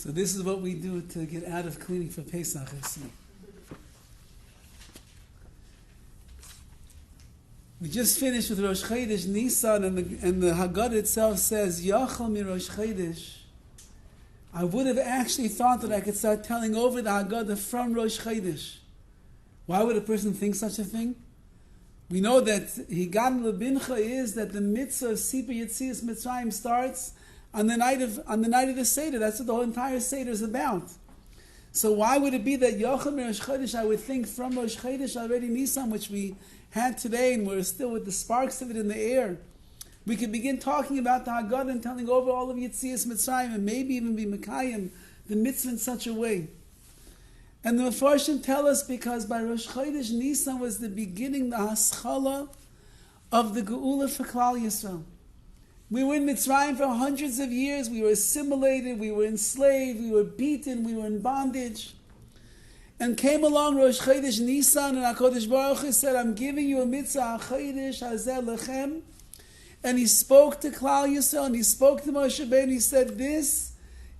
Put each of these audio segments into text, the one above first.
So this is what we do to get out of cleaning for Pesach. We just finished with Rosh Chodesh Nisan, and the Haggadah itself says, Yachal mi Rosh Chodesh. I would have actually thought that I could start telling over the Haggadah from Rosh Chodesh. Why would a person think such a thing? We know that Higan Lebincha is that the mitzvah of Sipa Yetzias Mitzrayim starts on the night of the Seder. That's what the whole entire Seder is about. So why would it be that Yochel Rosh Chodesh, I would think from Rosh Chodesh already Nisan, which we had today, and we're still with the sparks of it in the air. We could begin talking about the Haggadah and telling over all of Yetzias Mitzrayim, and maybe even be Mekayim, the mitzvah in such a way. And the Mefarshim tell us because by Rosh Chodesh Nisan was the beginning, the haschala of the Geula for Klal Yisrael. We were in Mitzrayim for hundreds of years. We were assimilated, we were enslaved, we were beaten, we were in bondage. And came along Rosh Chodesh Nisan, and HaKadosh Baruch Hu said, I'm giving you a mitzvah, HaChodesh Hazeh Lechem. And he spoke to Klal Yisrael, and he spoke to Moshe Rabbeinu, and he said, this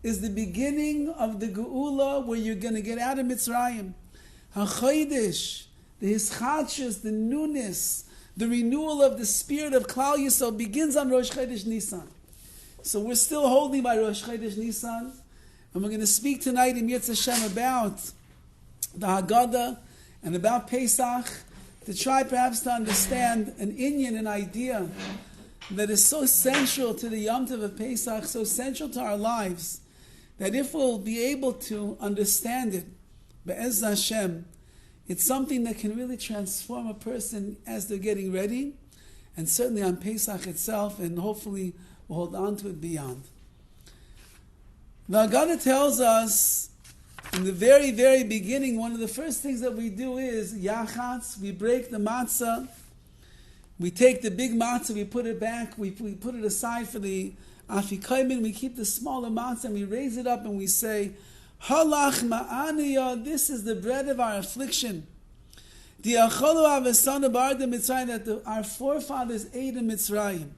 is the beginning of the Geula where you're going to get out of Mitzrayim. HaChodesh, the Hischadshus, the newness, the renewal of the spirit of Klal Yisrael begins on Rosh Chodesh Nisan. So we're still holding by Rosh Chodesh Nisan, and we're going to speak tonight in Yetz Hashem about the Haggadah and about Pesach, to try perhaps to understand an inyan, an idea that is so central to the Yom Tov of Pesach, so central to our lives, that if we'll be able to understand it, Be'ez Hashem, it's something that can really transform a person as they're getting ready, and certainly on Pesach itself, and hopefully we'll hold on to it beyond. The Haggadah tells us, in the very, very beginning, one of the first things that we do is yachatz. We break the matzah. We take the big matzah, we put it back, we put it aside for the afikaimin. We keep the smaller matzah and we raise it up and we say, Halach ma'aniya, this is the bread of our affliction. Diacholu avesana b'arda Mitzrayim, that our forefathers ate in Mitzrayim.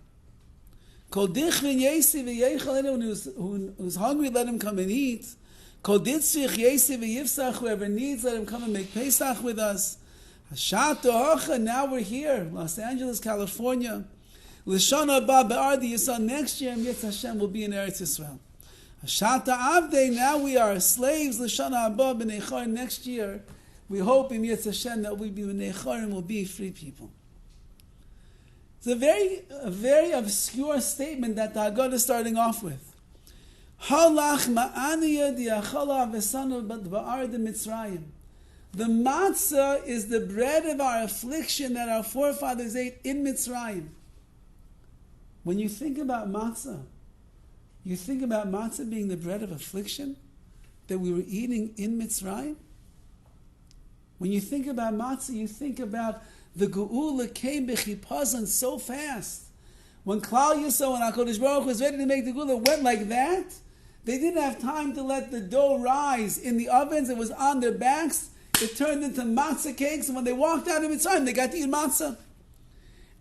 Kol dichvin yesi v'yeichel, who's hungry, let him come and eat. Kol ditzvich yesi v'yifsach, whoever needs, let him come and make Pesach with us. Hashat Ocha, now we're here, Los Angeles, California. L'shana haba be'ardi Yisrael, next year Yetz Hashem will be in Eretz Yisrael. Hashat Avdei, now we are slaves. L'shana haba b'nei Chorim, next year we hope in Yetz Hashem that we be b'nei Chorim, will be free people. It's a very obscure statement that the Haggadah is starting off with. Halach ma'aniya di'achala v'sana b'ardi Mitzrayim. The matzah is the bread of our affliction that our forefathers ate in Mitzrayim. When you think about matzah, you think about matzah being the bread of affliction that we were eating in Mitzrayim. When you think about matzah, you think about the geula came b'chipazon so fast. When Klal Yisrael and HaKadosh Baruch Hu was ready to make the geula, it went like that. They didn't have time to let the dough rise in the ovens. It was on their backs. It turned into matzah cakes, and when they walked out of Mitzrayim, they got to eat matzah.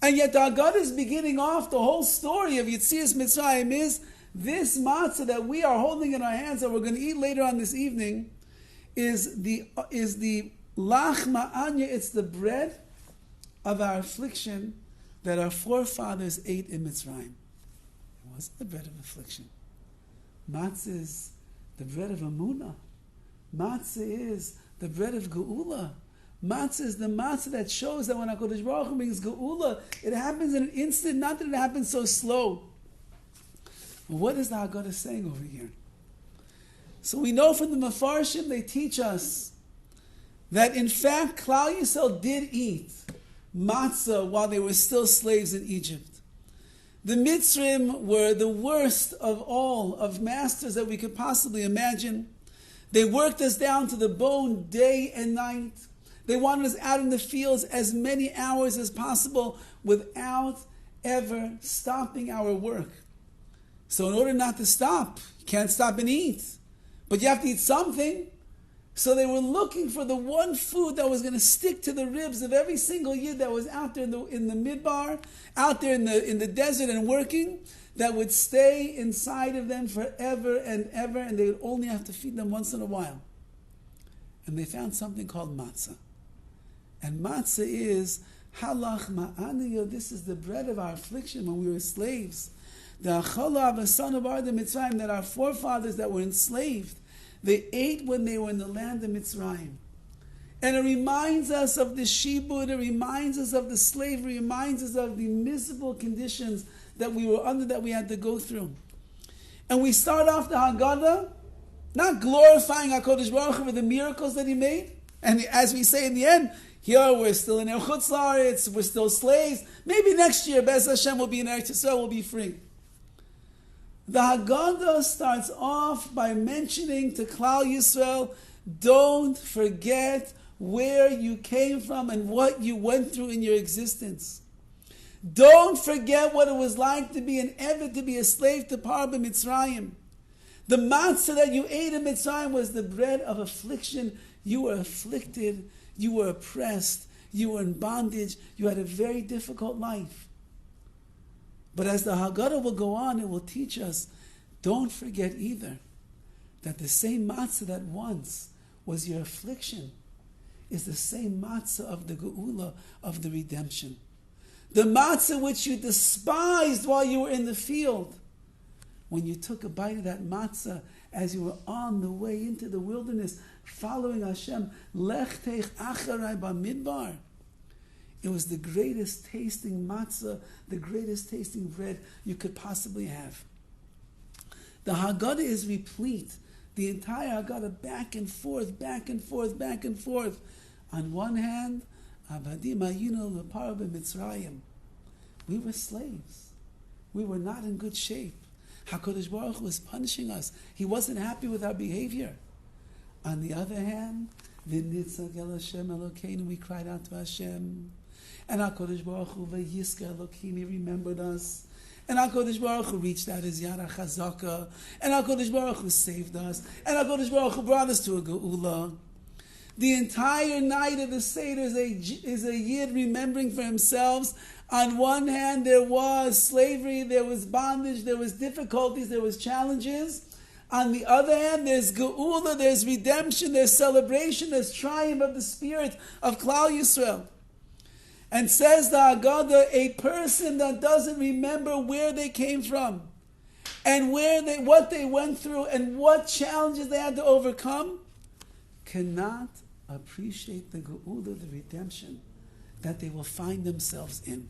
And yet the Haggadah is beginning off the whole story of Yetzias Mitzrayim is this matzah that we are holding in our hands that we're going to eat later on this evening is the lachma anya. It's the bread of our affliction that our forefathers ate in Mitzrayim. It wasn't the bread of affliction. Matzah is the bread of Amunah. Matzah is the bread of Geula. Matzah is the matzah that shows that when HaKadosh Baruch Hu brings Geula, it happens in an instant, not that it happens so slow. What is the Haggadah saying over here? So we know from the Mefarshim, they teach us that in fact Klal Yisrael did eat matzah while they were still slaves in Egypt. The Mitzrim were the worst of all of masters that we could possibly imagine. They worked us down to the bone day and night. They wanted us out in the fields as many hours as possible without ever stopping our work. So in order not to stop, you can't stop and eat, but you have to eat something. So they were looking for the one food that was going to stick to the ribs of every single yid that was out there in the midbar, out there in the desert and working. that would stay inside of them forever and ever, and they would only have to feed them once in a while. And they found something called matzah. And matzah is halach ma'aniyo. This is the bread of our affliction when we were slaves. The achala of a son of Arda Mitzrayim, that our forefathers that were enslaved, they ate when they were in the land of Mitzrayim. And it reminds us of the shibud, it reminds us of the slavery, it reminds us of the miserable conditions that we were under, that we had to go through. And we start off the Haggadah, not glorifying HaKadosh Baruch Hu for the miracles that He made. And as we say in the end, here we're still in Chutz La'aretz, we're still slaves. Maybe next year, Be'ez Hashem will be in Eretz Yisrael, we'll be free. The Haggadah starts off by mentioning to Klal Yisrael, don't forget where you came from and what you went through in your existence. Don't forget what it was like to be an Eved, to be a slave to Paro b'Mitzrayim. The matzah that you ate in Mitzrayim was the bread of affliction. You were afflicted, you were oppressed, you were in bondage, you had a very difficult life. But as the Haggadah will go on, it will teach us, don't forget either that the same matzah that once was your affliction is the same matzah of the geula, of the redemption. The matzah which you despised while you were in the field. When you took a bite of that matzah as you were on the way into the wilderness, following Hashem, Lech teich acharai bamidbar. It was the greatest tasting matzah, the greatest tasting bread you could possibly have. The Haggadah is replete. The entire Haggadah, back and forth, back and forth, back and forth. On one hand, Avadim Ayinu L'Paro b'Mitzrayim. We were slaves. We were not in good shape. HaKadosh Baruch Hu was punishing us. He wasn't happy with our behavior. On the other hand, V'nitzag el Hashem Elokeinu, we cried out to Hashem. And HaKadosh Baruch Hu v'yisker Elokeinu, He remembered us. And HaKadosh Baruch Hu reached out His Yad HaChazaka. And HaKadosh Baruch Hu saved us. And HaKadosh Baruch Hu brought us to a geula. The entire night of the Seder is a Yid remembering for himself. On one hand, there was slavery, there was bondage, there was difficulties, there was challenges. On the other hand, there's geula, there's redemption, there's celebration, there's triumph of the spirit of Klal Yisrael. And says the Haggadah, a person that doesn't remember where they came from and what they went through and what challenges they had to overcome cannot appreciate the geula, the redemption that they will find themselves in.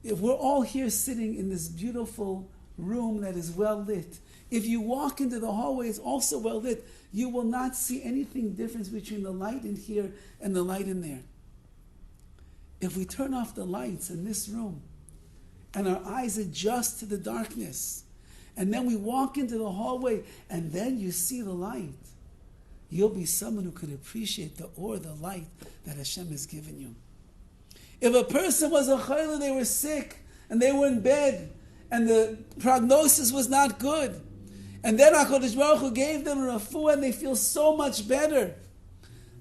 If we're all here sitting in this beautiful room that is well lit, if you walk into the hallway, it's also well lit, you will not see anything different between the light in here and the light in there. If we turn off the lights in this room and our eyes adjust to the darkness, and then we walk into the hallway and then you see the light, you'll be someone who can appreciate the light that Hashem has given you. If a person was a chayla, they were sick and they were in bed and the prognosis was not good, and then HaKadosh Baruch Hu gave them a refuah and they feel so much better,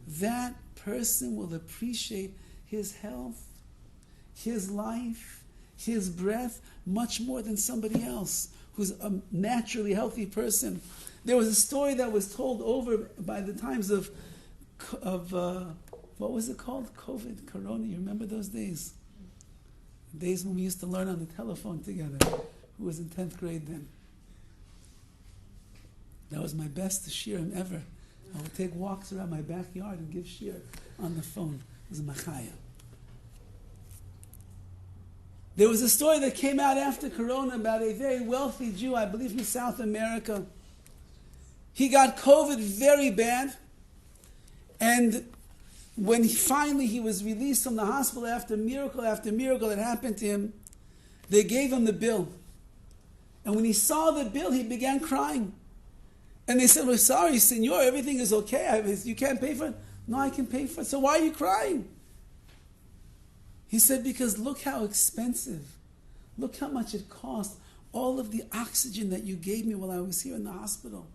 that person will appreciate his health, his life, his breath much more than somebody else who's a naturally healthy person. There was a story that was told over by the times of what was it called? COVID, Corona. You remember those days? The days when we used to learn on the telephone together. Who was in 10th grade then? That was my best shiurim ever. I would take walks around my backyard and give shiur on the phone. It was a machaya. There was a story that came out after Corona about a very wealthy Jew, I believe from South America. He got COVID very bad, and when he was released from the hospital after miracle that happened to him, they gave him the bill. And when he saw the bill, he began crying. And they said, "We're sorry, senor, everything is okay. You can't pay for it." "No, I can pay for it." "So why are you crying?" He said, "Because look how expensive, look how much it cost, all of the oxygen that you gave me while I was here in the hospital."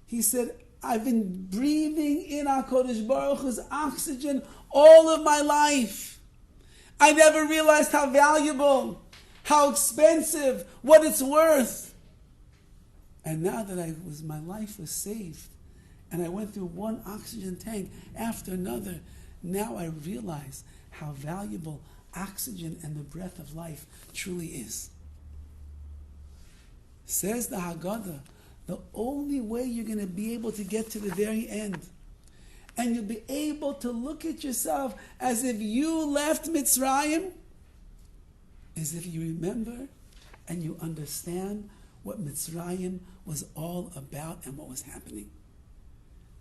He said, "I've been breathing in HaKadosh Baruch Hu's oxygen all of my life. I never realized how valuable, how expensive, what it's worth. And now that my life was saved, and I went through one oxygen tank after another, now I realize how valuable oxygen and the breath of life truly is. Says the Haggadah, the only way you're going to be able to get to the very end, and you'll be able to look at yourself as if you left Mitzrayim, is if you remember and you understand what Mitzrayim was all about and what was happening.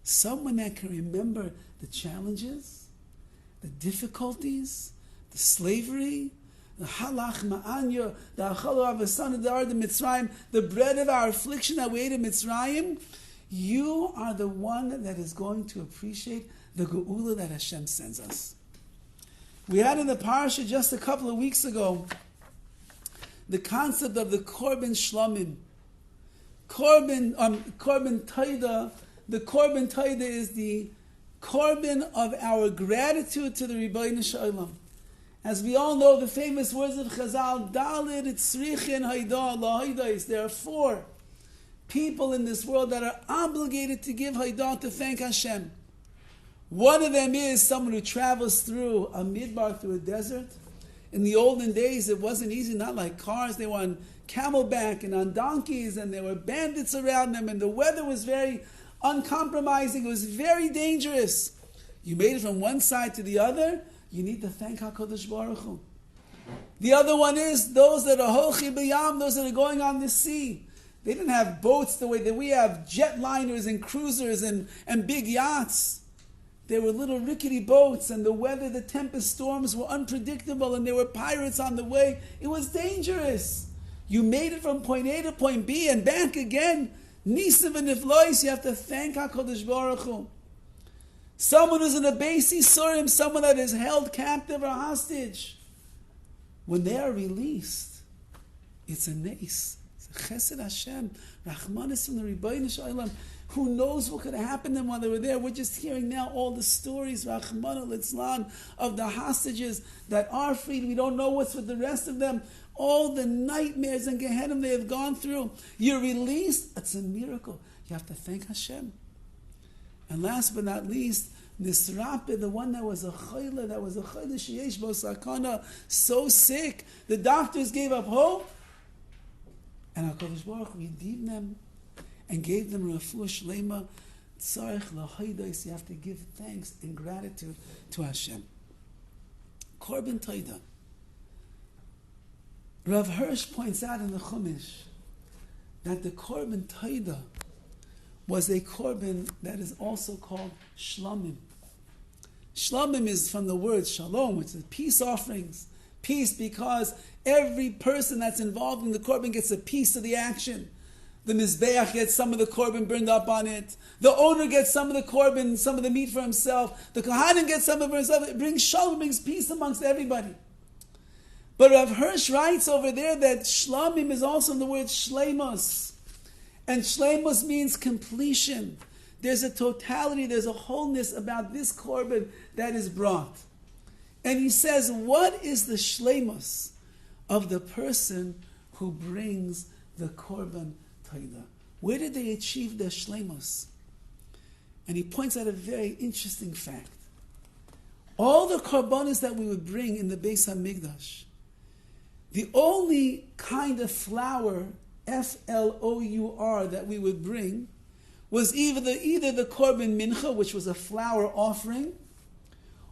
Someone that can remember the challenges, the difficulties, the slavery, the halach ma'anya, the achalo avasana dar the Mitzrayim, the bread of our affliction that we ate in Mitzrayim, you are the one that is going to appreciate the geula that Hashem sends us. We had in the parsha just a couple of weeks ago the concept of the korban shlomim. Korban taida. The korban taida is the korban of our gratitude to the Ribbono Shel Olam. As we all know, the famous words of Chazal, Dalid Tzrichin Haydah LaHaydais. There are 4 people in this world that are obligated to give Haydah, to thank Hashem. One of them is someone who travels through a midbar, through a desert. In the olden days, it wasn't easy, not like cars. They were on camelback and on donkeys, and there were bandits around them, and the weather was very uncompromising. It was very dangerous. You made it from one side to the other, you need to thank HaKadosh Baruch Hu. The other one is those that are holchi b'yam, those that are going on the sea. They didn't have boats the way that we have, jetliners and cruisers and big yachts. There were little rickety boats, and the weather, the tempest storms were unpredictable, and there were pirates on the way. It was dangerous. You made it from point A to point B and back again. Nisim and Niflois, you have to thank HaKadosh Baruch Hu. Someone who's in a Beis Yisurim, someone that is held captive or hostage, when they are released, it's a nes. It's a chesed Hashem. Rachmanis from the Ribbono Shel Olam. Who knows what could have happened to them while they were there? We're just hearing now all the stories, Rachmana litzlan, of the hostages that are freed. We don't know what's with the rest of them. All the nightmares and Gehenna they have gone through. You're released. It's a miracle. You have to thank Hashem. And last but not least, Nisrape, the one that was a chayla, sheyesh bo sakana, so sick. The doctors gave up hope. And HaKadosh Baruch Hu redeemed them and gave them refuah shlema. Tzarech lahaydais, you have to give thanks and gratitude to Hashem. Korban taida. Rav Hirsch points out in the Chumash that the korban taida was a korban that is also called shlomim. Shlomim is from the word shalom, which is peace offerings. Peace, because every person that's involved in the korban gets a piece of the action. The Mizbeach gets some of the korban burned up on it. The owner gets some of the korban, some of the meat for himself. The Kohanim gets some of it for himself. It brings shalom, brings peace amongst everybody. But Rav Hirsch writes over there that shlamim is also in the word shlemos. And shlemos means completion. There's a totality, there's a wholeness about this korban that is brought. And he says, what is the shlemos of the person who brings the korban taida? Where did they achieve the shlemos? And he points out a very interesting fact. All the korbanos that we would bring in the Beis HaMikdash, the only kind of flour, F-L-O-U-R, that we would bring was either the korban mincha, which was a flour offering,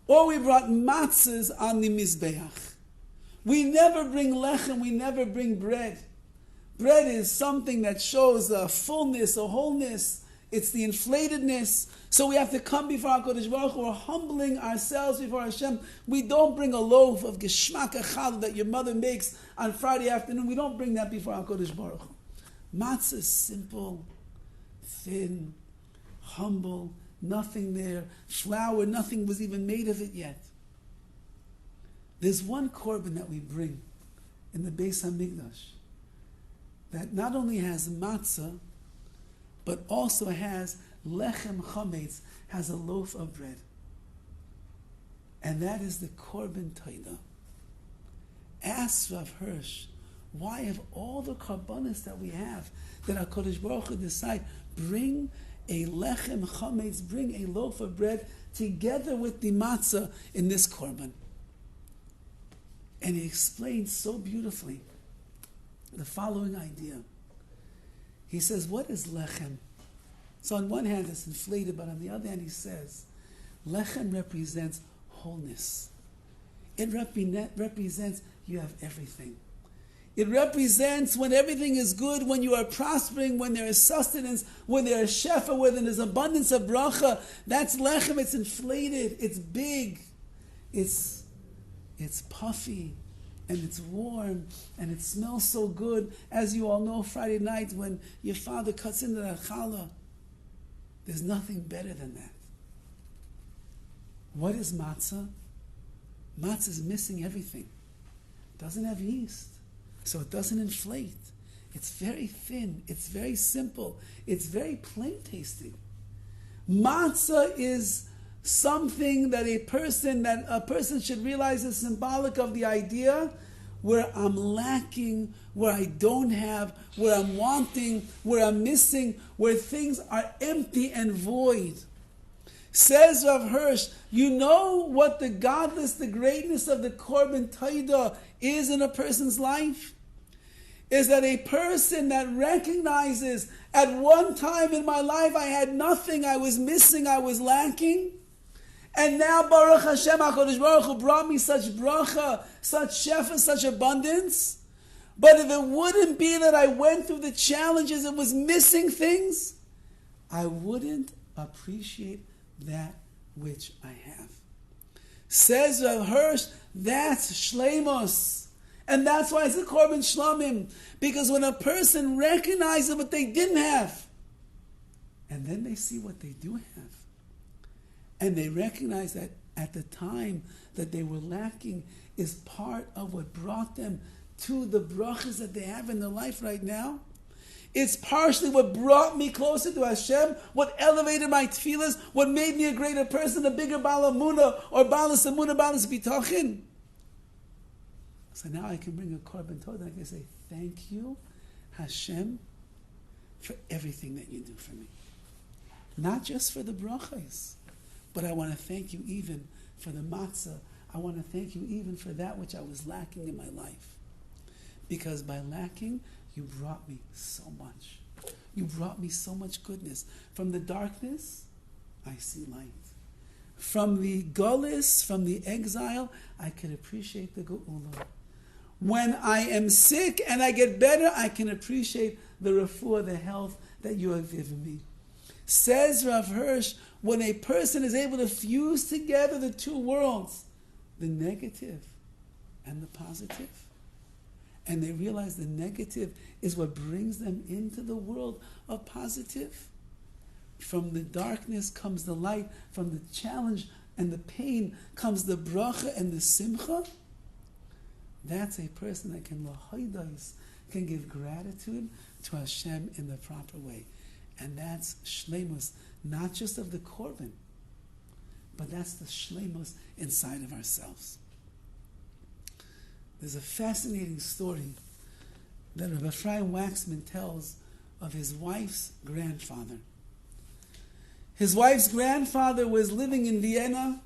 or we brought matzahs on the mizbeach. We never bring lechem, we never bring bread. Bread is something that shows a fullness, a wholeness. It's the inflatedness. So we have to come before HaKadosh Baruch Hu. We're humbling ourselves before Hashem. We don't bring a loaf of geschmack echad that your mother makes on Friday afternoon. We don't bring that before HaKadosh Baruch Hu. Matzah is simple, thin, humble, nothing there. Flour, nothing was even made of it yet. There's one korban that we bring in the Beis HaMikdash that not only has matzah, but also has lechem chametz, has a loaf of bread. And that is the korban taida. Ask Rav Hirsch, Why, of all the karbanos that we have, that HaKadosh Baruch Hu decide, bring a lechem chametz, bring a loaf of bread together with the matzah in this korban. And he explains so beautifully the following idea. He says, what is lechem? So on one hand it's inflated, but on the other hand he says, lechem represents wholeness. It represents you have everything. It represents when everything is good, when you are prospering, when there is sustenance, when there is shefa, when there is abundance of bracha. That's lechem. It's inflated. It's big. It's puffy, and it's warm, and it smells so good. As you all know, Friday night when your father cuts into that challah, there's nothing better than that. What is matzah? Matzah is missing everything. It doesn't have yeast, so it doesn't inflate. It's very thin. It's very simple. It's very plain tasting. Matzah is something that a person should realize is symbolic of the idea where I'm lacking, where I don't have, where I'm wanting, where I'm missing, where things are empty and void. Says Rav Hirsch, you know what the greatness of the Korban Taida is in a person's life? Is that a person that recognizes at one time in my life I had nothing, I was missing, I was lacking. And now Baruch Hashem, HaKadosh Baruch Hu brought me such bracha, such shefa, such abundance. But if it wouldn't be that I went through the challenges and was missing things, I wouldn't appreciate that which I have. Says Rav Hirsch, that's shleimos. And that's why it's a korban shlomim. Because when a person recognizes what they didn't have, and then they see what they do have, and they recognize that at the time that they were lacking is part of what brought them to the brachas that they have in their life right now. It's partially what brought me closer to Hashem, what elevated my tefillas, what made me a greater person, a bigger Baal Amunah, or Baalas Amunah, Baalas Bitachin. So now I can bring a korban todah and I can say, thank you, Hashem, for everything that you do for me. Not just for the brachas, but I want to thank you even for the matzah. I want to thank you even for that which I was lacking in my life. Because by lacking, you brought me so much. You brought me so much goodness. From the darkness, I see light. From the gullus, from the exile, I can appreciate the geula. When I am sick and I get better, I can appreciate the refuah, the health that you have given me. Says Rav Hirsch, when a person is able to fuse together the two worlds, the negative and the positive, and they realize the negative is what brings them into the world of positive. From the darkness comes the light. From the challenge and the pain comes the bracha and the simcha. That's a person that can give gratitude to Hashem in the proper way. And that's shleimus, not just of the korban, but that's the shleimus inside of ourselves. There's a fascinating story that Rabbi Ephraim Waxman tells of his wife's grandfather. His wife's grandfather was living in Vienna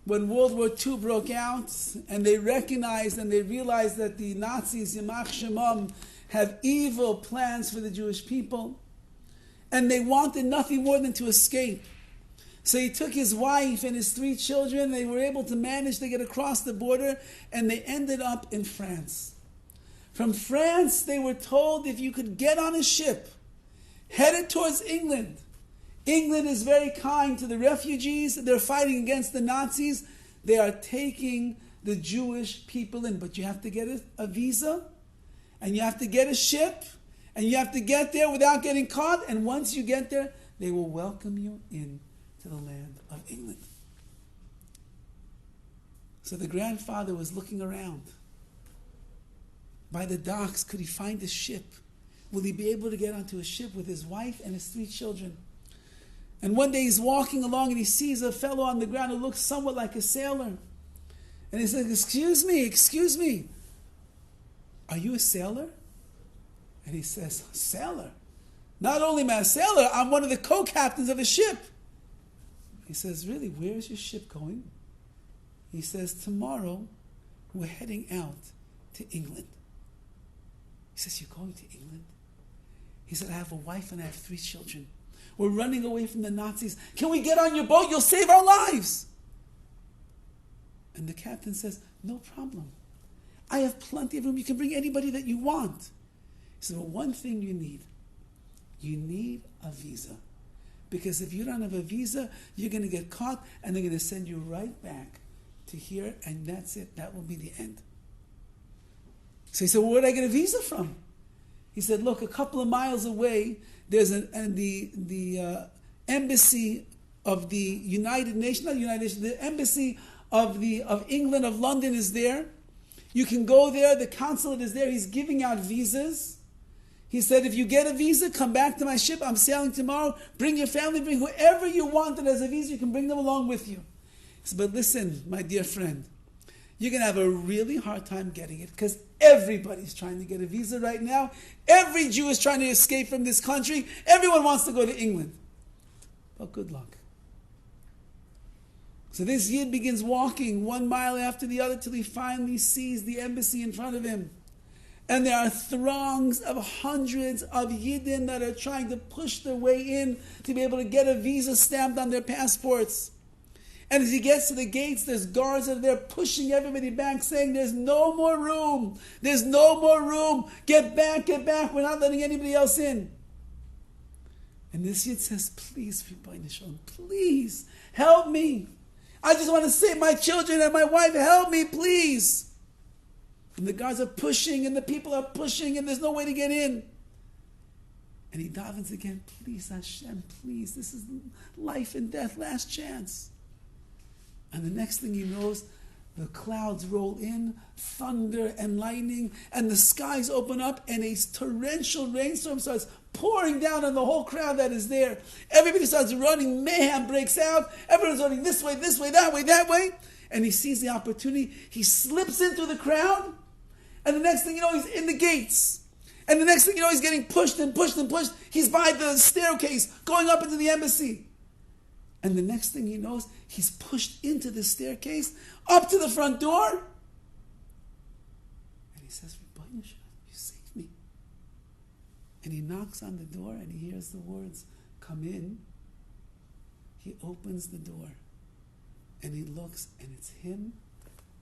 when World War II broke out, and they recognized and they realized that the Nazis, Yamach Shemam, have evil plans for the Jewish people, and they wanted nothing more than to escape. So he took his wife and his 3 children. They were able to manage to get across the border, and they ended up in France. From France, they were told if you could get on a ship headed towards England. England is very kind to the refugees. They're fighting against the Nazis. They are taking the Jewish people in, but you have to get a visa, and you have to get a ship, and you have to get there without getting caught, and once you get there, they will welcome you in to the land of England. So the grandfather was looking around. By the docks, could he find a ship? Will he be able to get onto a ship with his wife and his 3 children? And one day he's walking along and he sees a fellow on the ground who looks somewhat like a sailor. And he says, excuse me. are you a sailor? And he says, sailor? Not only am I a sailor, I'm one of the co-captains of a ship. He says, really, where is your ship going? He says, tomorrow we're heading out to England. He says, you're going to England? He said, I have a wife and I have 3 children. We're running away from the Nazis. Can we get on your boat? You'll save our lives. And the captain says, no problem. I have plenty of room. You can bring anybody that you want. He said, well, one thing you need a visa. Because if you don't have a visa, you're going to get caught and they're going to send you right back to here, and that's it. That will be the end. So he said, well, where did I get a visa from? He said, look, a couple of miles away, there's the embassy of the United Nations, not United Nations, the embassy of England, of London is there. You can go there. The consulate is there. He's giving out visas. He said, if you get a visa, come back to my ship. I'm sailing tomorrow. Bring your family. Bring whoever you want that has a visa. You can bring them along with you. He said, but listen, my dear friend, you're going to have a really hard time getting it because everybody's trying to get a visa right now. Every Jew is trying to escape from this country. Everyone wants to go to England. But good luck. So this Yid begins walking 1 mile after the other till he finally sees the embassy in front of him. And there are throngs of hundreds of Yidden that are trying to push their way in to be able to get a visa stamped on their passports. And as he gets to the gates, there's guards that are there pushing everybody back, saying, there's no more room. There's no more room. Get back, get back. We're not letting anybody else in. And this Yid says, please, please, help me. I just want to save my children and my wife. Help me, please. And the guards are pushing and the people are pushing and there's no way to get in. And he davens again, please, Hashem, please. This is life and death, last chance. And the next thing he knows, the clouds roll in, thunder and lightning, and the skies open up and a torrential rainstorm starts pouring down on the whole crowd that is there. Everybody starts running, mayhem breaks out, everyone's running this way, that way. And he sees the opportunity, he slips into the crowd, and the next thing you know, he's in the gates. And the next thing you know, he's getting pushed and pushed and pushed. He's by the staircase, going up into the embassy. And the next thing he knows, he's pushed into the staircase, up to the front door. And he says, Rabbi, you saved me. And he knocks on the door and he hears the words, come in. He opens the door and he looks and it's him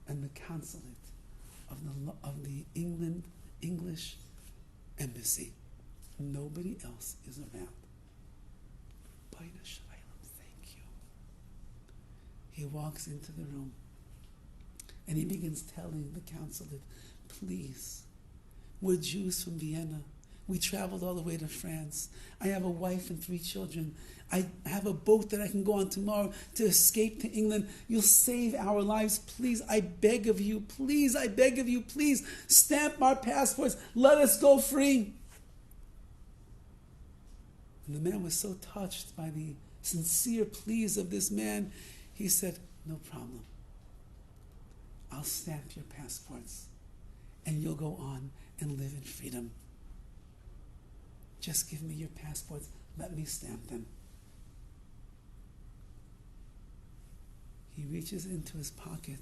and the consulate of the English embassy. Nobody else is around. Thank you. He walks into the room and he begins telling the consulate, please, we're Jews from Vienna. We traveled all the way to France. I have a wife and 3 children. I have a boat that I can go on tomorrow to escape to England. You'll save our lives. Please, I beg of you. Please, I beg of you. Please, stamp our passports. Let us go free. And the man was so touched by the sincere pleas of this man, he said, no problem. I'll stamp your passports and you'll go on and live in freedom. Just give me your passports. Let me stamp them. He reaches into his pocket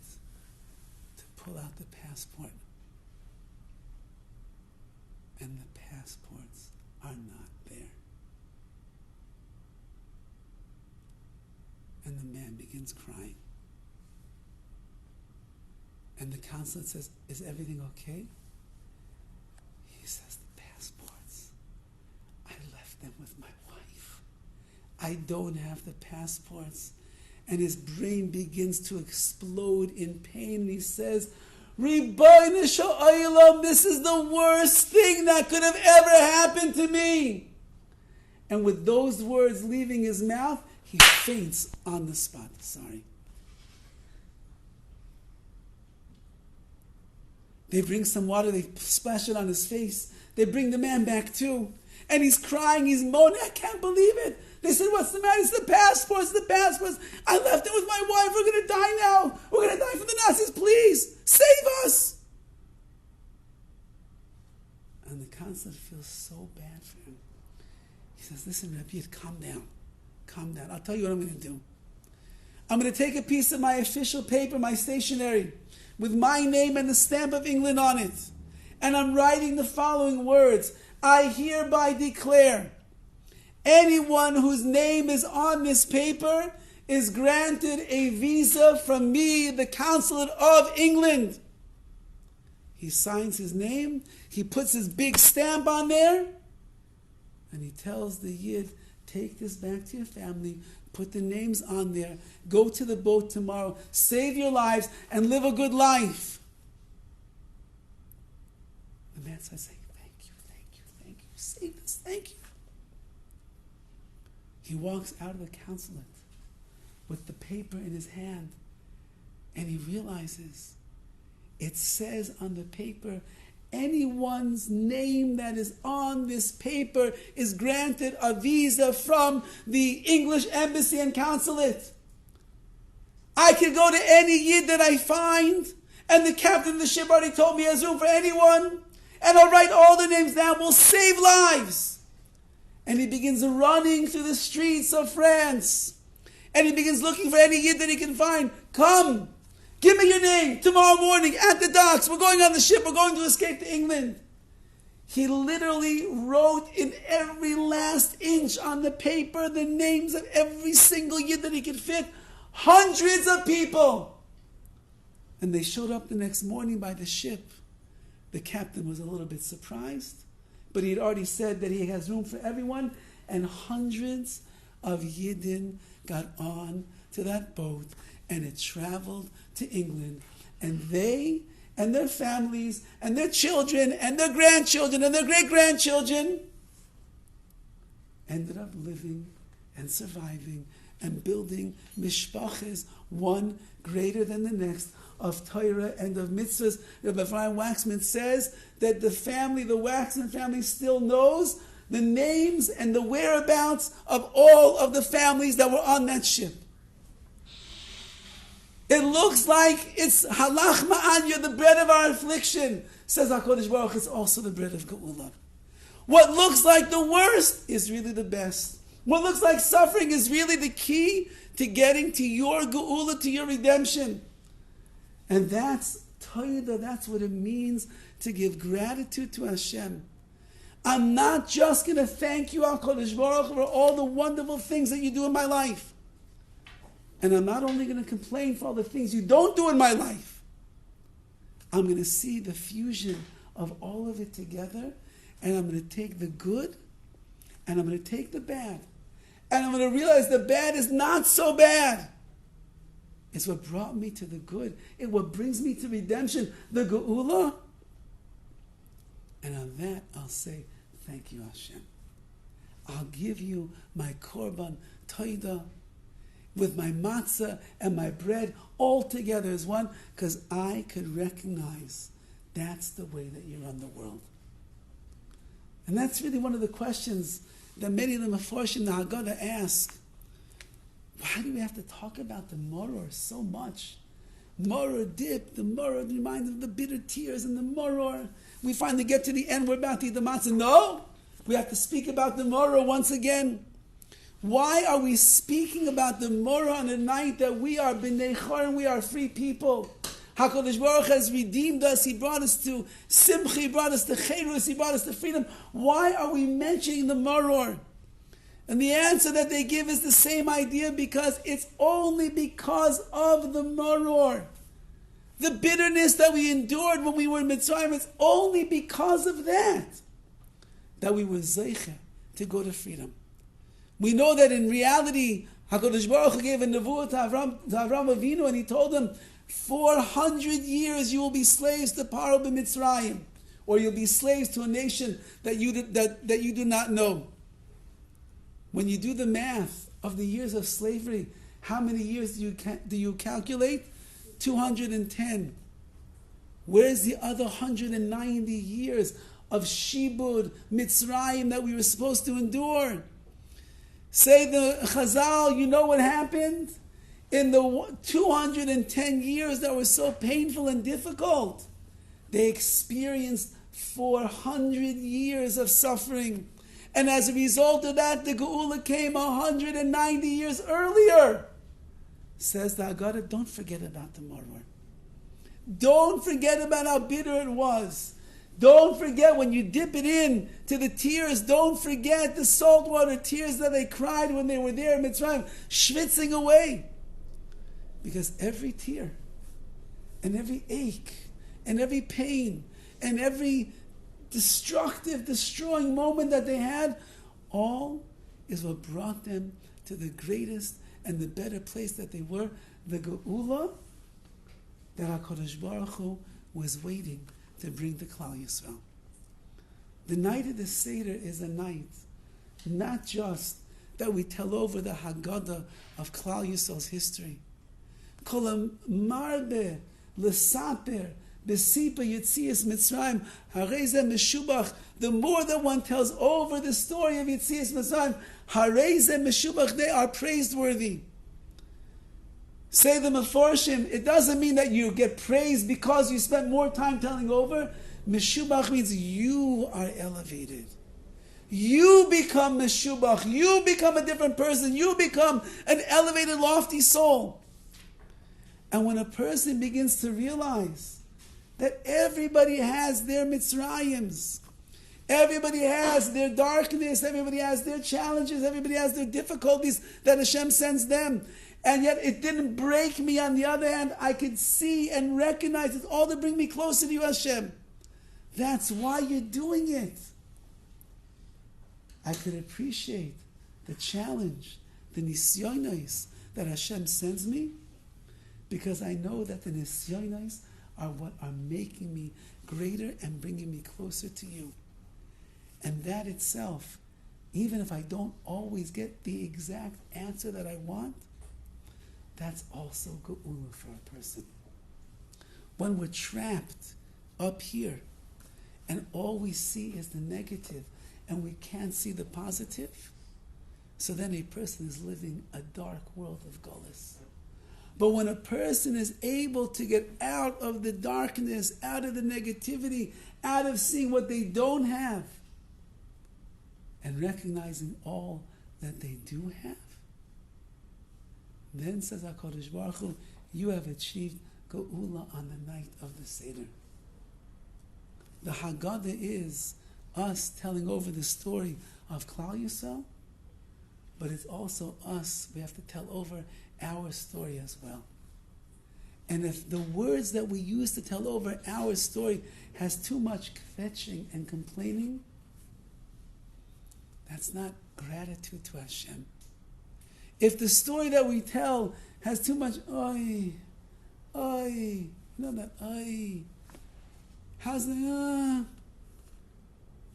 to pull out the passport. And the passports are not there. And the man begins crying. And the consulate says, is everything okay? He says, the passports, I left them with my wife. I don't have the passports. And his brain begins to explode in pain. And he says, Ribbono shel Olam, this is the worst thing that could have ever happened to me. And with those words leaving his mouth, he faints on the spot. Sorry. They bring some water, they splash it on his face. They bring the man back too. And he's crying, he's moaning, I can't believe it. They said, what's the matter? It's the passports, the passports. I left it with my wife. We're going to die now. We're going to die from the Nazis. Please, save us. And the counselor feels so bad for him. He says, listen, Rabbi, calm down. Calm down. I'll tell you what I'm going to do. I'm going to take a piece of my official paper, my stationery, with my name and the stamp of England on it. And I'm writing the following words. I hereby declare, anyone whose name is on this paper is granted a visa from me, the Consulate of England. He signs his name, he puts his big stamp on there, and he tells the Yid, take this back to your family, put the names on there, go to the boat tomorrow, save your lives, and live a good life. The man starts saying, thank you, save this, thank you. He walks out of the consulate with the paper in his hand, and he realizes it says on the paper, anyone's name that is on this paper is granted a visa from the English Embassy and Consulate. I can go to any Yid that I find, and the captain of the ship already told me he has room for anyone, and I'll write all the names down. We'll save lives. And he begins running through the streets of France. And he begins looking for any Yid that he can find. Come, give me your name tomorrow morning at the docks. We're going on the ship. We're going to escape to England. He literally wrote in every last inch on the paper the names of every single Yid that he could fit. Hundreds of people. And they showed up the next morning by the ship. The captain was a little bit surprised, but he had already said that he has room for everyone, and hundreds of Yidden got on to that boat, and it traveled to England, and they and their families and their children and their grandchildren and their great-grandchildren ended up living and surviving and building mishpachas, one greater than the next, of Torah and of mitzvahs. Rabbi Ephraim Waxman says that the Waxman family still knows the names and the whereabouts of all of the families that were on that ship. It looks like it's halach ma'anya, the bread of our affliction, says HaKadosh Baruch Hu, it's also the bread of Geula. What looks like the worst is really the best. What looks like suffering is really the key to getting to your Geula, to your redemption. And that's Toida, that's what it means to give gratitude to Hashem. I'm not just going to thank you, HaKadosh Baruch Hu, for all the wonderful things that you do in my life. And I'm not only going to complain for all the things you don't do in my life. I'm going to see the fusion of all of it together, and I'm going to take the good, and I'm going to take the bad. And I'm going to realize the bad is not so bad. It's what brought me to the good. It's what brings me to redemption, the Geula. And on that, I'll say, thank you, Hashem. I'll give you my korban toida with my matzah and my bread all together as one, because I could recognize that's the way that you run the world. And that's really one of the questions that many of the Mefarshim, the Haggadah, ask. Why do we have to talk about the maror so much? Maror dip, the maror reminds of the bitter tears and the maror. We finally get to the end, we're about to eat the matzah. No, we have to speak about the maror once again. Why are we speaking about the maror on the night that we are b'nei chorim, we are free people? HaKadosh Baruch has redeemed us. He brought us to simcha, He brought us to cherus, He brought us to freedom. Why are we mentioning the maror? And the answer that they give is the same idea, because it's only because of the maror. The bitterness that we endured when we were in Mitzrayim, it's only because of that we were zeicha to go to freedom. We know that in reality, HaKadosh Baruch Hu gave a nevuah to Avram Avinu, and He told him, 400 years you will be slaves to Paro b'Mitzrayim, or you'll be slaves to a nation that you do not know. When you do the math of the years of slavery, how many years do you calculate? 210. Where's the other 190 years of Shibud, Mitzrayim that we were supposed to endure? Say the Chazal, you know what happened? In the 210 years that were so painful and difficult, they experienced 400 years of suffering. And as a result of that, the Geula came 190 years earlier. Says the Haggadah, don't forget about the Maror. Don't forget about how bitter it was. Don't forget when you dip it in to the tears. Don't forget the saltwater tears that they cried when they were there in Mitzrayim, schwitzing away. Because every tear and every ache and every pain and every destroying moment that they had, all is what brought them to the greatest and the better place that they were, the Geula that HaKadosh Baruch Hu was waiting to bring the Klal Yisrael. The night of the Seder is a night, not just that we tell over the Haggadah of Klal Yisrael's history. Kol marbe l'saper b'sipa Yitzias Mitzrayim harei ze meshubach. The more that one tells over the story of Yitzias Mitzrayim, harei ze meshubach, they are praiseworthy. Say the Meforshim, it doesn't mean that you get praised because you spent more time telling over. Meshubach means you are elevated. You become Meshubach. You become a different person. You become an elevated, lofty soul. And when a person begins to realize that everybody has their Mitzrayims, everybody has their darkness, everybody has their challenges, everybody has their difficulties that Hashem sends them, and yet it didn't break me. On the other hand, I could see and recognize it's all to bring me closer to you, Hashem. That's why you're doing it. I could appreciate the challenge, the nisyonos that Hashem sends me, because I know that the nisyonos are what are making me greater and bringing me closer to you. And that itself, even if I don't always get the exact answer that I want, that's also Geula for a person. When we're trapped up here and all we see is the negative and we can't see the positive, so then a person is living a dark world of Golus. But when a person is able to get out of the darkness, out of the negativity, out of seeing what they don't have, and recognizing all that they do have, then says HaKadosh Baruch Hu, you have achieved Geula on the night of the Seder. The Haggadah is us telling over the story of Klal Yisrael, but it's also us, we have to tell over our story as well. And if the words that we use to tell over our story has too much kvetching and complaining, that's not gratitude to Hashem. If the story that we tell has too much oi, you know that oi, how's the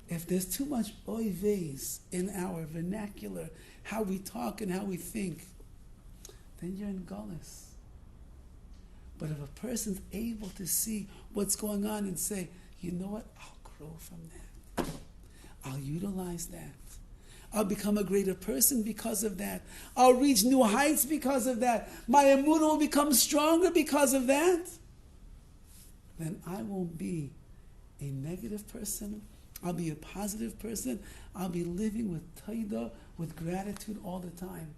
if there's too much oy vase in our vernacular, how we talk and how we think, then you're in Golus. But if a person's able to see what's going on and say, you know what, I'll grow from that. I'll utilize that. I'll become a greater person because of that. I'll reach new heights because of that. My emunah will become stronger because of that. Then I won't be a negative person. I'll be a positive person. I'll be living with taidah, with gratitude all the time.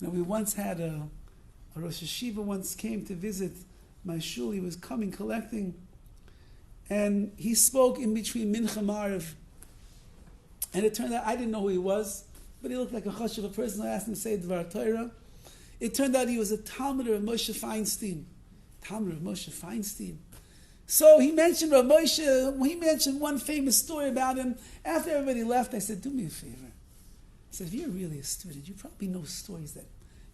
Now, we once had a Rosh Hashiva once came to visit my shul. He was coming, collecting, and he spoke in between Mincha Ma'ariv. And it turned out, I didn't know who he was, but he looked like a chashuv person. I asked him to say Dvar Torah. It turned out he was a Talmud of Moshe Feinstein. So he mentioned Rav Moshe, he mentioned one famous story about him. After everybody left, I said, do me a favor. I said, if you're really a student, you probably know stories that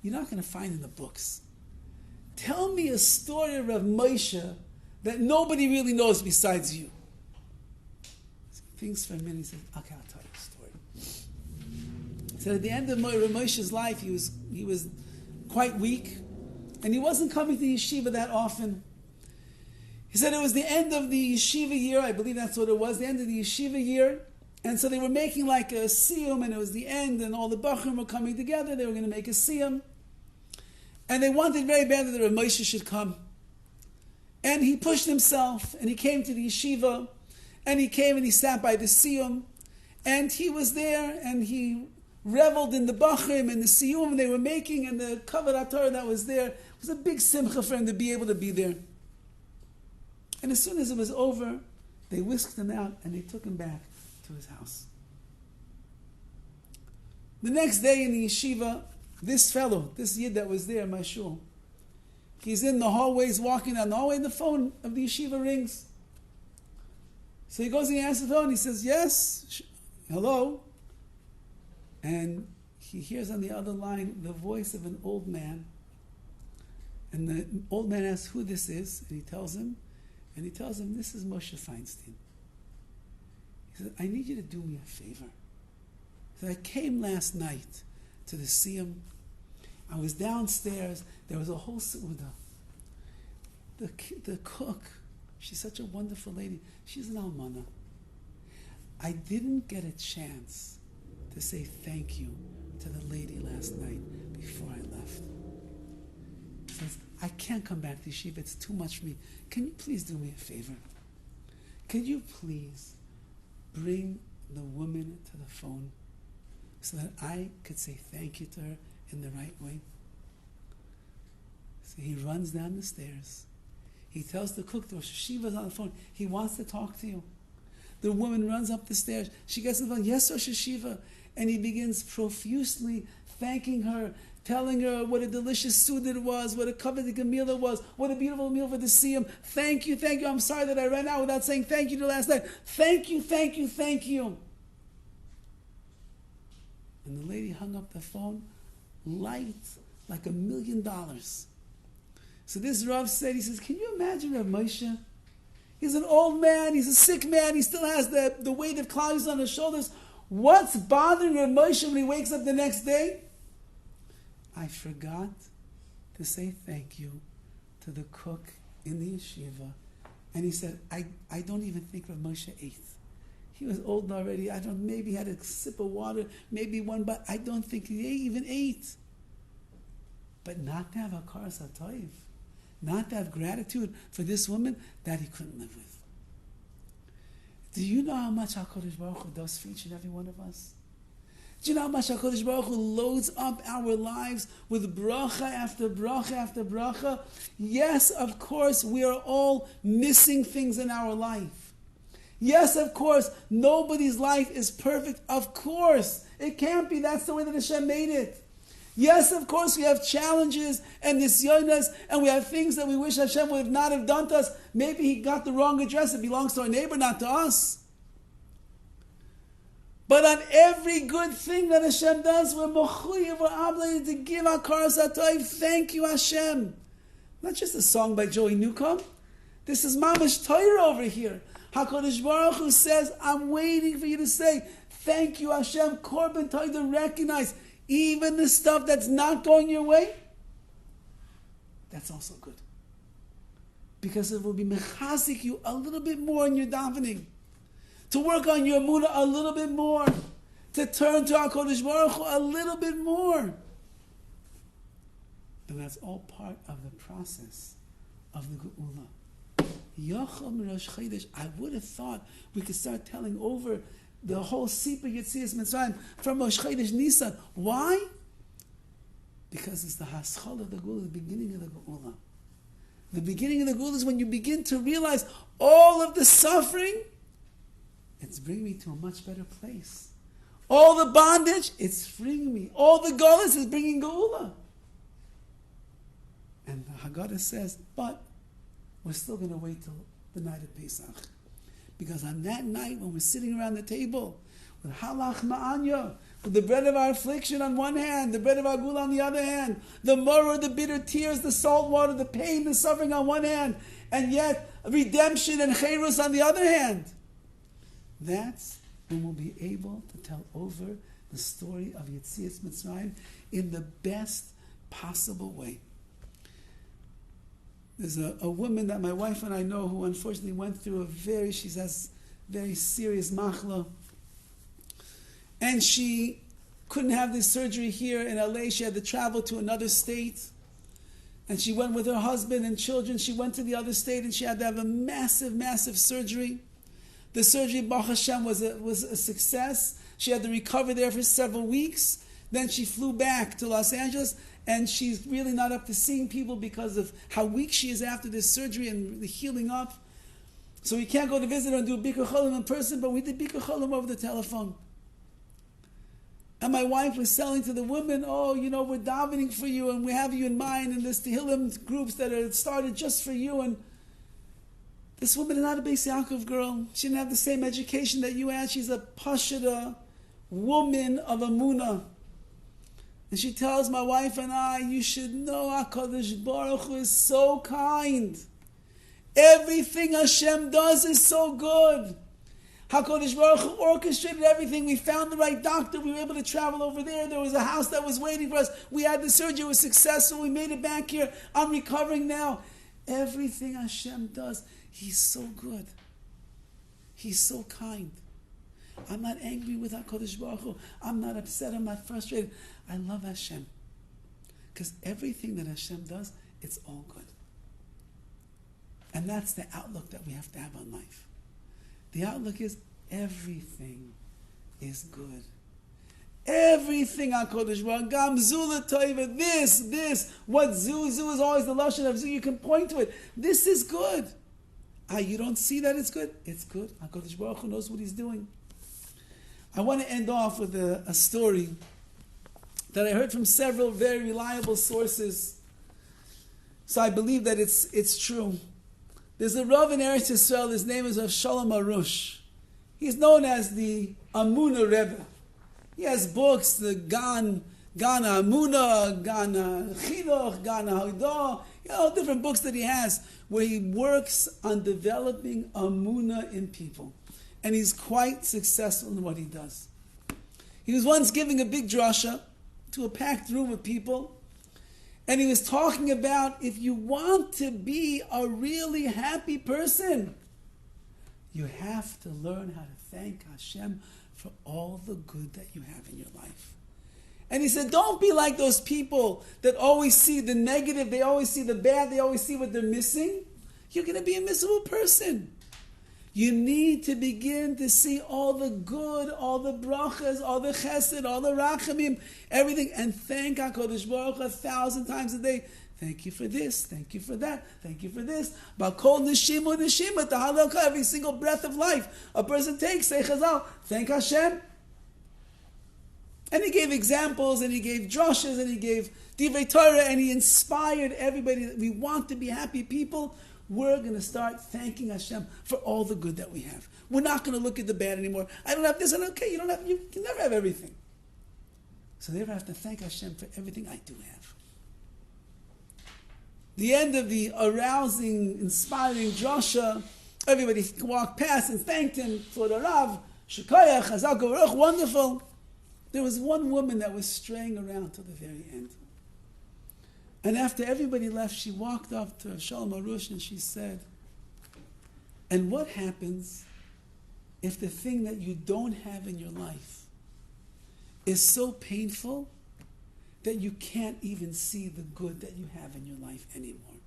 you're not going to find in the books. Tell me a story of Rav Moshe that nobody really knows besides you. So he thinks for a minute, he says, okay, I'll tell you a story. So at the end of Rav Moshe's life, he was quite weak, and he wasn't coming to yeshiva that often. He said it was the end of the yeshiva year, I believe that's what it was, the end of the yeshiva year, and so they were making like a siyum, and it was the end, and all the bachrim were coming together, they were going to make a siyum, and they wanted very badly that Rav Moshe should come. And he pushed himself, and he came to the yeshiva, And he came and he sat by the siyum, and he was there, and he reveled in the bachrim and the siyum they were making, and the kavod Torah that was there. It was a big simcha for him to be able to be there. And as soon as it was over, they whisked him out and they took him back to his house. The next day in the yeshiva, this fellow, this yid that was there in my shul, he's in the hallways, walking down the hallway, and the phone of the yeshiva rings. So he goes and he answers the phone, he says, yes, hello. And he hears on the other line the voice of an old man. And the old man asks who this is, and he tells him, this is Moshe Feinstein. He said, I need you to do me a favor. He said, I came last night to the siyum. I was downstairs. There was a whole seudah. The cook, she's such a wonderful lady. She's an almana. I didn't get a chance to say thank you to the lady last night before I left. He says, I can't come back to yeshiva. It's too much for me. Can you please do me a favor? Can you please bring the woman to the phone so that I could say thank you to her in the right way? So he runs down the stairs. He tells the cook, Rosh Hashiva's on the phone. He wants to talk to you. The woman runs up the stairs. She gets on the phone. Yes, Rosh Hashiva. And he begins profusely thanking her, telling her what a delicious suda it was, what a coveted meal it was, what a beautiful meal for the siyum. Thank you, thank you. I'm sorry that I ran out without saying thank you to last night. Thank you, thank you, thank you. And the lady hung up the phone, light like $1 million. So this Rav said, he says, can you imagine Rav Moshe? He's an old man, he's a sick man, he still has the weight of clouds on his shoulders. What's bothering Rav Moshe when he wakes up the next day? I forgot to say thank you to the cook in the yeshiva. And he said, I don't even think Rav Moshe ate. He was old already. Maybe he had a sip of water, maybe one bite. I don't think he even ate. But not to have a karas hatoiv, not to have gratitude for this woman, that he couldn't live with. Do you know how much HaKadosh Baruch Hu does for each and every one of us? Do you know how much HaKadosh Baruch Hu loads up our lives with bracha after bracha after bracha? Yes, of course, we are all missing things in our life. Yes, of course, nobody's life is perfect. Of course, it can't be. That's the way that Hashem made it. Yes, of course, we have challenges and nisyonos, and we have things that we wish Hashem would not have done to us. Maybe he got the wrong address. It belongs to our neighbor, not to us. But on every good thing that Hashem does, we're mechuyev, we're obligated to give our karas hatoiv. Thank you, Hashem. Not just a song by Joey Newcomb. This is mamash Torah over here. HaKadosh Baruch Hu says, I'm waiting for you to say, thank you, Hashem. Korban Torah, to recognize even the stuff that's not going your way, that's also good. Because it will be mechazik you a little bit more in your davening. To work on your emunah a little bit more. To turn to HaKadosh Baruch Hu a little bit more. But that's all part of the process of the Geula. Yachal Rosh Chodesh, I would have thought we could start telling over the whole Sipur Yetzias Mitzrayim from Rosh Chodesh Nisan. Why? Because it's the haschal of the Geula, the beginning of the Geula. The beginning of the Geula is when you begin to realize all of the suffering, it's bringing me to a much better place. All the bondage, it's freeing me. All the Golas is bringing Geula. And the Haggadah says, but we're still going to wait till the night of Pesach. Because on that night, when we're sitting around the table with halach ma'anya, with the bread of our affliction on one hand, the bread of our gula on the other hand, the maror, the bitter tears, the salt water, the pain, the suffering on one hand, and yet redemption and cherus on the other hand, that's when we'll be able to tell over the story of Yetzias Mitzrayim in the best possible way. There's a woman that my wife and I know who unfortunately went through she has very serious machla. And she couldn't have this surgery here in LA. She had to travel to another state. And she went with her husband and children. She went to the other state and she had to have a massive, massive surgery. The surgery, Baruch Hashem, was a success. She had to recover there for several weeks. Then she flew back to Los Angeles, and she's really not up to seeing people because of how weak she is after this surgery and the healing up. So we can't go to visit her and do Bikur Cholim in person, but we did Bikur Cholim over the telephone. And my wife was telling to the woman, oh, we're davening for you, and we have you in mind, and there's Tehillim groups that are started just for you. And this woman is not a Beis Yaakov girl. She didn't have the same education that you had. She's a Pashida woman of Amunah. And she tells my wife and I, you should know HaKadosh Baruch Hu is so kind. Everything Hashem does is so good. HaKadosh Baruch Hu orchestrated everything. We found the right doctor. We were able to travel over there. There was a house that was waiting for us. We had the surgery. It was successful. We made it back here. I'm recovering now. Everything Hashem does, He's so good. He's so kind. I'm not angry with HaKadosh Baruch Hu. I'm not upset. I'm not frustrated. I love Hashem. Because everything that Hashem does, it's all good. And that's the outlook that we have to have on life. The outlook is everything is good. Everything HaKadosh Baruch Hu, Gam Zula Toiva, this, what Zu is always the lashon of Zu, you can point to it. This is good. You don't see that it's good? It's good. HaKadosh Baruch Hu knows what He's doing. I want to end off with a story that I heard from several very reliable sources. So I believe that it's true. There's a Rav in Eretz Yisrael, his name is Rav Shalom Arush. He's known as the Amunah Rebbe. He has books, the Gan Amunah, Gan Chinuch, Gan Haidah, different books that he has, where he works on developing Amunah in people. And he's quite successful in what he does. He was once giving a big drasha to a packed room of people, and he was talking about if you want to be a really happy person, you have to learn how to thank Hashem for all the good that you have in your life. And he said, don't be like those people that always see the negative, they always see the bad, they always see what they're missing. You're going to be a miserable person. You need to begin to see all the good, all the brachas, all the chesed, all the rachamim, everything, and thank HaKadosh Baruch Hu 1,000 times a day. Thank you for this, thank you for that, thank you for this. Bakol neshima neshima, tahalaka, every single breath of life a person takes, say chazal, thank Hashem. And he gave examples, and he gave droshes, and he gave divrei Torah, and he inspired everybody that we want to be happy people. We're going to start thanking Hashem for all the good that we have. We're not going to look at the bad anymore. I don't have this, and okay, you can never have everything. So therefore I have to thank Hashem for everything I do have. The end of the arousing, inspiring drasha, everybody walked past and thanked him for the Rav, Shekayach, Chazal Baruch, wonderful. There was one woman that was straying around till the very end. And after everybody left, she walked up to Shalom Arush and she said, and what happens if the thing that you don't have in your life is so painful that you can't even see the good that you have in your life anymore?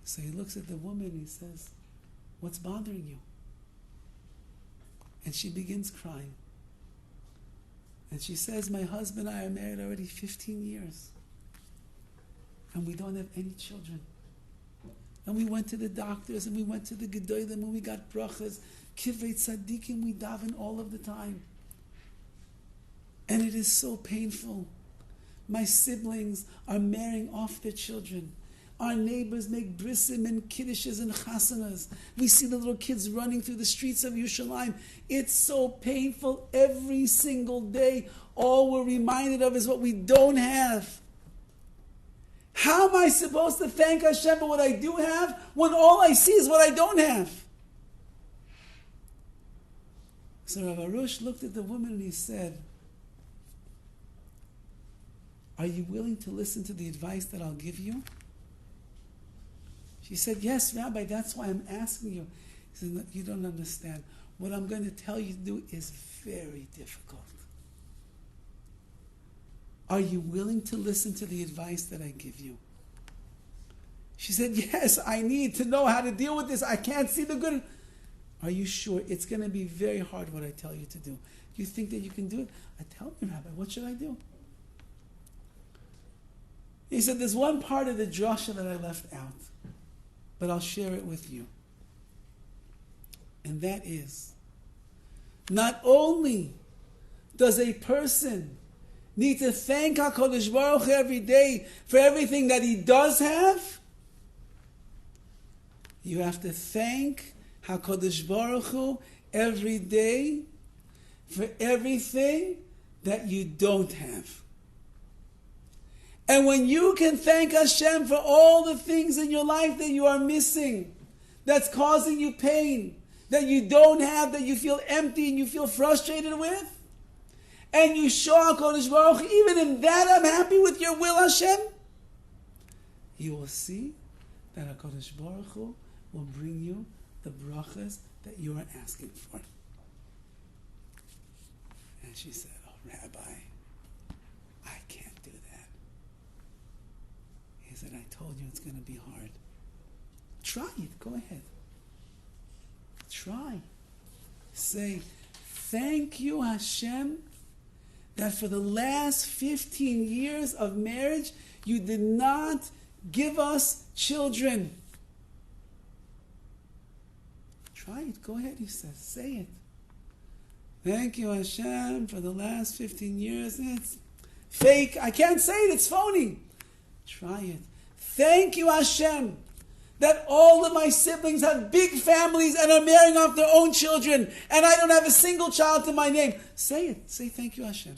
So he looks at the woman and he says, what's bothering you? And she begins crying. And she says, my husband and I are married already 15 years. And we don't have any children. And we went to the doctors, and we went to the Gedolim, and we got brachas. Kivrei tzaddikim, we daven all of the time. And it is so painful. My siblings are marrying off their children. Our neighbors make brisim and kiddushes and chasanas. We see the little kids running through the streets of Yerushalayim. It's so painful every single day. All we're reminded of is what we don't have. How am I supposed to thank Hashem for what I do have when all I see is what I don't have? So Rav Arush looked at the woman and he said, are you willing to listen to the advice that I'll give you? She said, yes, Rabbi, that's why I'm asking you. He said, no, you don't understand. What I'm going to tell you to do is very difficult. Are you willing to listen to the advice that I give you? She said, yes, I need to know how to deal with this. I can't see the good. Are you sure? It's going to be very hard what I tell you to do. Do you think that you can do it? I tell me, Rabbi, what should I do? He said, there's one part of the drasha that I left out, but I'll share it with you. And that is, not only does a person need to thank HaKadosh Baruch Hu every day for everything that he does have, you have to thank HaKadosh Baruch Hu every day for everything that you don't have. And when you can thank Hashem for all the things in your life that you are missing, that's causing you pain, that you don't have, that you feel empty and you feel frustrated with, and you show HaKadosh Baruch Hu, even in that I'm happy with your will, Hashem, you will see that HaKadosh Baruch Hu will bring you the brachas that you are asking for. And she said, oh, Rabbi, I can't do that. He said, I told you it's going to be hard. Try it. Go ahead. Try. Say, thank you, Hashem, that for the last 15 years of marriage, you did not give us children. Try it. Go ahead, he says. Say it. Thank you, Hashem, for the last 15 years. It's fake. I can't say it. It's phony. Try it. Thank you, Hashem, that all of my siblings have big families and are marrying off their own children, and I don't have a single child to my name. Say it. Say thank you, Hashem.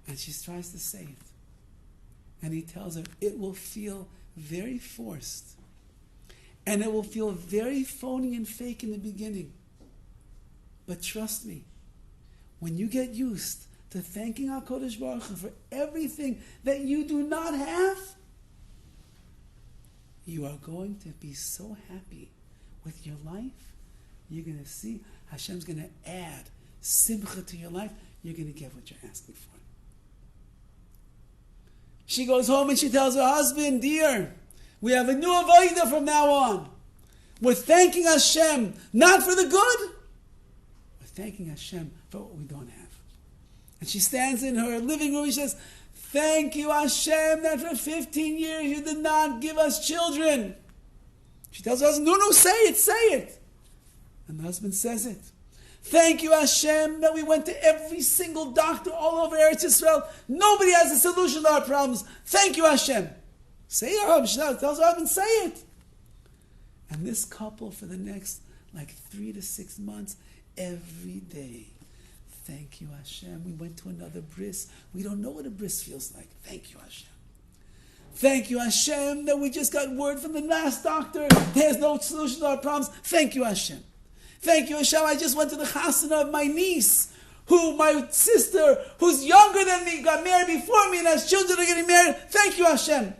And she tries to say it. And he tells her, it will feel very forced. And it will feel very phony and fake in the beginning. But trust me, when you get used to thanking HaKadosh Baruch Hu for everything that you do not have, you are going to be so happy with your life. You're going to see Hashem's going to add simcha to your life. You're going to get what you're asking for. She goes home and she tells her husband, dear, we have a new avodah from now on. We're thanking Hashem, not for the good. We're thanking Hashem for what we don't have. And she stands in her living room and she says, thank you, Hashem, that for 15 years you did not give us children. She tells her husband, no, say it. And the husband says it. Thank you, Hashem, that we went to every single doctor all over Eretz Yisrael. Nobody has a solution to our problems. Thank you, Hashem. Say it, Rabbi. She tells her husband, say it. And this couple, for the next 3 to 6 months, every day, thank you, Hashem. We went to another bris. We don't know what a bris feels like. Thank you, Hashem. Thank you, Hashem, that we just got word from the last doctor. There's no solution to our problems. Thank you, Hashem. Thank you, Hashem. I just went to the chasana of my niece, my sister, who's younger than me, got married before me and has children are getting married. Thank you, Hashem.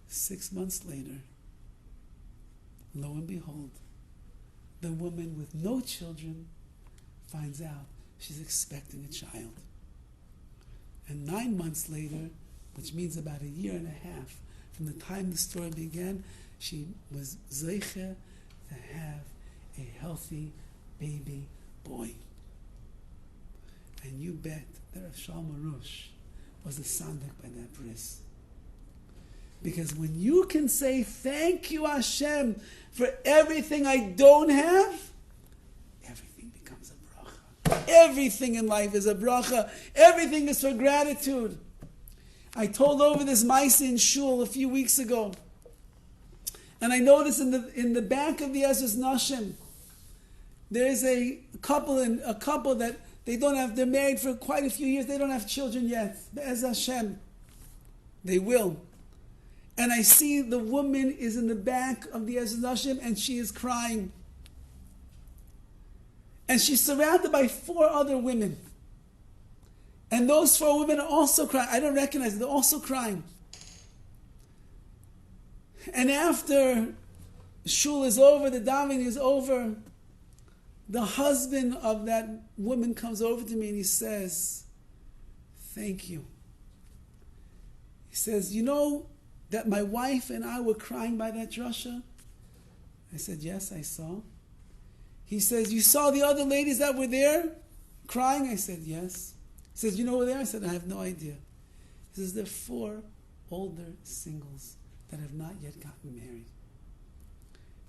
6 months later, lo and behold, the woman with no children finds out she's expecting a child. And 9 months later, which means about a year and a half from the time the story began, she was zeicher to have a healthy baby boy. And you bet that Rav Shalom Arush was a sandik by that bris. Because when you can say, thank you, Hashem, for everything I don't have, everything becomes a bracha. Everything in life is a bracha. Everything is for gratitude. I told over this Maisa in Shul a few weeks ago. And I noticed in the back of the Ezra's Nashim, there's a couple that they're married for quite a few years, they don't have children yet. Be'ez Hashem. They will. And I see the woman is in the back of the Ezra's Nashim and she is crying. And she's surrounded by 4 other women. And those 4 women are also crying. I don't recognize them. They're also crying. And after shul is over, the davening is over, the husband of that woman comes over to me and he says, thank you. He says, you know that my wife and I were crying by that drasha? I said, yes, I saw. He says, you saw the other ladies that were there crying? I said, yes. He says, you know who they are? I said, I have no idea. He says, there are 4 older singles that have not yet gotten married.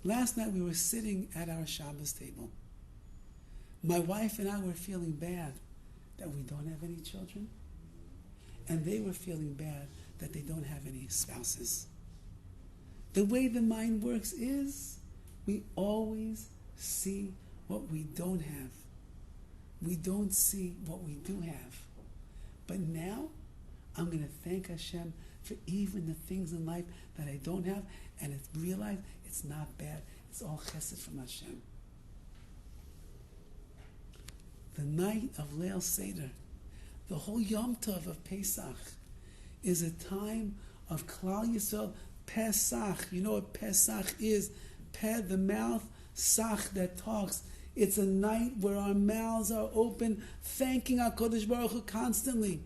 Last night we were sitting at our Shabbos table. My wife and I were feeling bad that we don't have any children. And they were feeling bad that they don't have any spouses. The way the mind works is we always see what we don't have. We don't see what we do have. But now, I'm going to thank Hashem for even the things in life that I don't have, and it's realized it's not bad. It's all chesed from Hashem. The night of Leil Seder, the whole Yom Tov of Pesach, is a time of Klal Yisrael Pesach. You know what Pesach is? Peh, the mouth, Sach, that talks. It's a night where our mouths are open, thanking HaKadosh Baruch Hu constantly.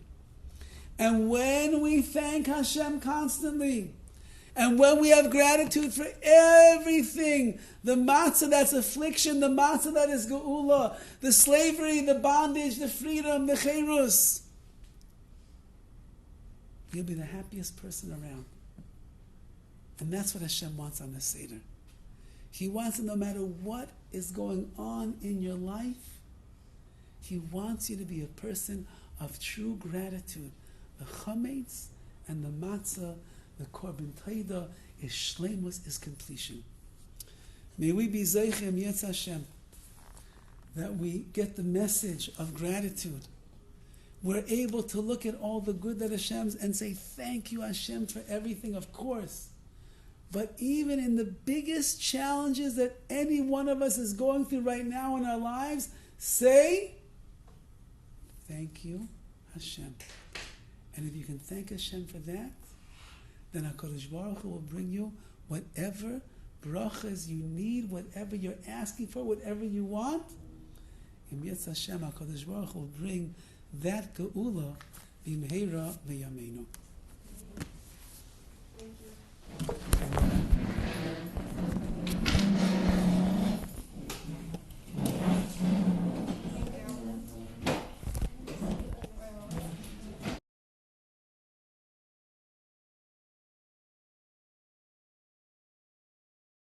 And when we thank Hashem constantly, and when we have gratitude for everything, the matzah that's affliction, the matzah that is geula, the slavery, the bondage, the freedom, the cherus, you'll be the happiest person around. And that's what Hashem wants on the Seder. He wants it no matter what is going on in your life. He wants you to be a person of true gratitude. The chametz and the matzah, the korban taida, is shleimus, is completion. May we be zeichem yetz Hashem, that we get the message of gratitude. We're able to look at all the good that Hashem's and say, thank you Hashem for everything, of course. But even in the biggest challenges that any one of us is going through right now in our lives, say, thank you Hashem. And if you can thank Hashem for that, then HaKadosh Baruch Hu will bring you whatever brachas you need, whatever you're asking for, whatever you want. In Yetz Hashem, HaKadosh Baruch Hu will bring that geula b'mheira v'yameinu. Thank you.